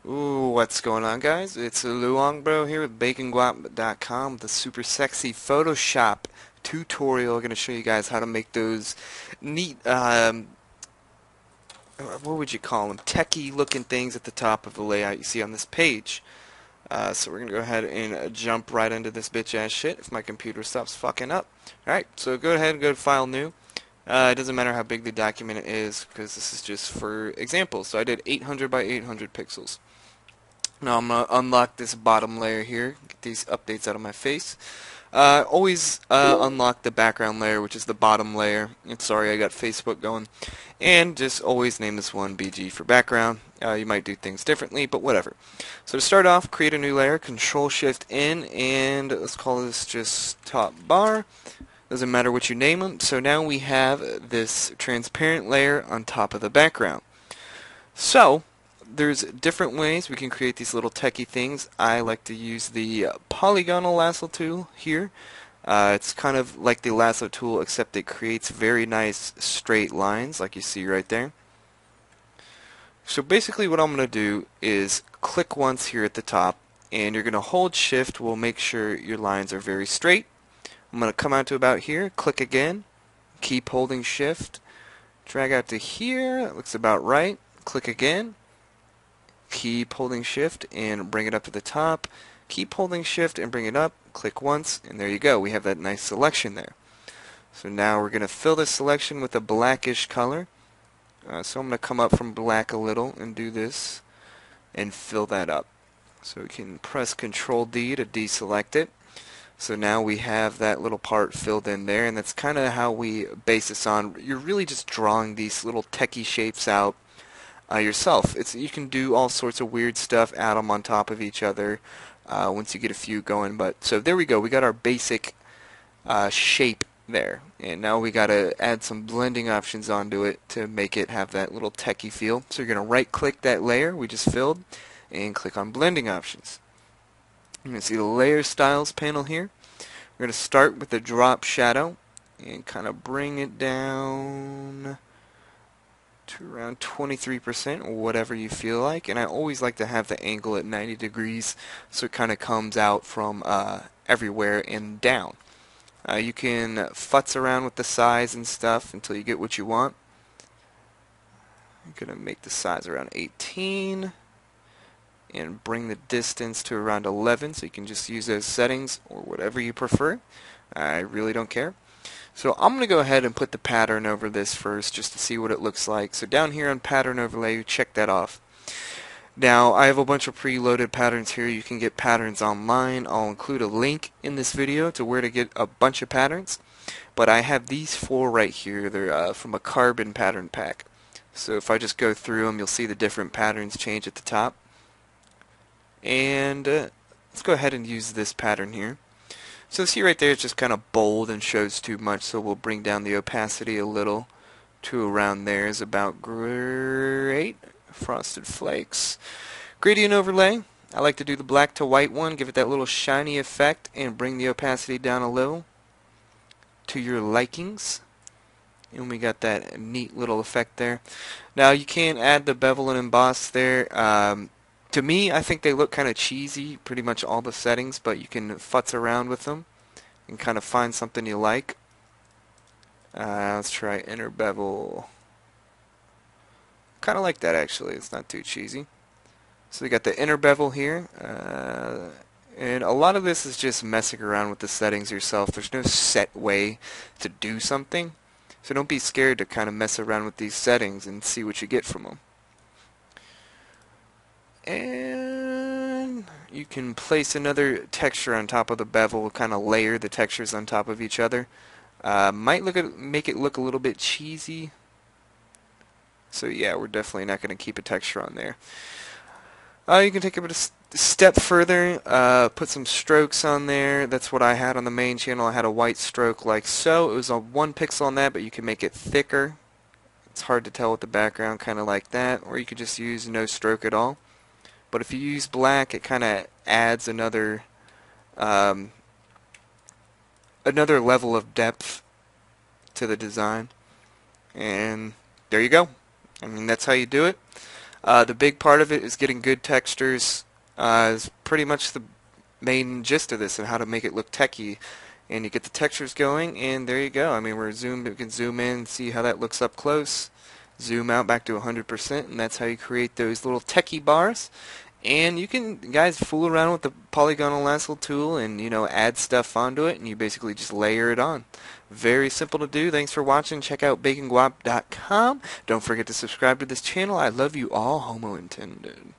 Ooh, what's going on, guys? It's Luong Bro here with BaconGuap.com, the super sexy Photoshop tutorial. I'm going to show you guys how to make those neat, what would you call them? Techie looking things at the top of the layout you see on this page. So we're going to go ahead and jump right into this bitch ass shit if my computer stops fucking up. Alright, so go ahead and go to File New. It doesn't matter how big the document is because this is just for examples. So I did 800 by 800 pixels. Now I'm going to unlock this bottom layer here, get these updates out of my face. Always unlock the background layer, which is the bottom layer. And sorry, I got Facebook going. And just always name this one BG for background. You might do things differently, but whatever. So to start off, create a new layer, Control-Shift-N, and let's call this just top bar. Doesn't matter what you name them. So now we have this transparent layer on top of the background. So there's different ways we can create these little techie things. I like to use the polygonal lasso tool here. It's kind of like the lasso tool, except it creates very nice straight lines like you see right there. So basically what I'm going to do is click once here at the top, and you're going to hold shift. We'll make sure your lines are very straight. I'm going to come out to about here, click again, keep holding shift, drag out to here, that looks about right, click again, keep holding shift and bring it up to the top, keep holding shift and bring it up, click once, and there you go, we have that nice selection there. So now we're going to fill this selection with a blackish color. So I'm going to come up from black a little and do this and fill that up. So we can press Control D to deselect it. So now we have that little part filled in there, and that's kind of how we base this on. You're really just drawing these little techie shapes out yourself. You can do all sorts of weird stuff, add them on top of each other once you get a few going. But so there we go. We got our basic shape there, and now we got to add some blending options onto it to make it have that little techie feel. So you're going to right-click that layer we just filled and click on blending options. You're going to see the layer styles panel here. We're going to start with the drop shadow and kind of bring it down to around 23% or whatever you feel like. And I always like to have the angle at 90 degrees so it kind of comes out from everywhere and down. You can futz around with the size and stuff until you get what you want. I'm going to make the size around 18 and bring the distance to around 11, so you can just use those settings or whatever you prefer. I really don't care. So I'm going to go ahead and put the pattern over this first just to see what it looks like. So down here on pattern overlay, check that off. Now I have a bunch of preloaded patterns here. You can get patterns online. I'll include a link in this video to where to get a bunch of patterns. But I have these four right here. They're from a carbon pattern pack. So if I just go through them, you'll see the different patterns change at the top. And let's go ahead and use this pattern here. So see right there, it's just kind of bold and shows too much, so we'll bring down the opacity a little to around there is about great. Frosted Flakes. Gradient overlay. I like to do the black to white one, give it that little shiny effect, and bring the opacity down a little to your likings. And we got that neat little effect there. Now you can add the bevel and emboss there. To me, I think they look kind of cheesy, pretty much all the settings, but you can futz around with them and kind of find something you like. Let's try inner bevel. Kind of like that, actually. It's not too cheesy. So we got the inner bevel here. And a lot of this is just messing around with the settings yourself. There's no set way to do something. So don't be scared to kind of mess around with these settings and see what you get from them. And you can place another texture on top of the bevel, kind of layer the textures on top of each other. Might make it look a little bit cheesy. So yeah, we're definitely not going to keep a texture on there. You can take it a step further, put some strokes on there. That's what I had on the main channel. I had a white stroke like so. It was a 1 pixel on that, but you can make it thicker. It's hard to tell with the background, kind of like that. Or you could just use no stroke at all. But if you use black, it kind of adds another level of depth to the design. And there you go. I mean, that's how you do it. The big part of it is getting good textures. Is pretty much the main gist of this and how to make it look techy. And you get the textures going, and there you go. I mean, we can zoom in, see how that looks up close. Zoom out back to 100%, and that's how you create those little techie bars. And you can, guys, fool around with the polygonal lasso tool and, add stuff onto it, and you basically just layer it on. Very simple to do. Thanks for watching. Check out baconguap.com. Don't forget to subscribe to this channel. I love you all. Homo intended.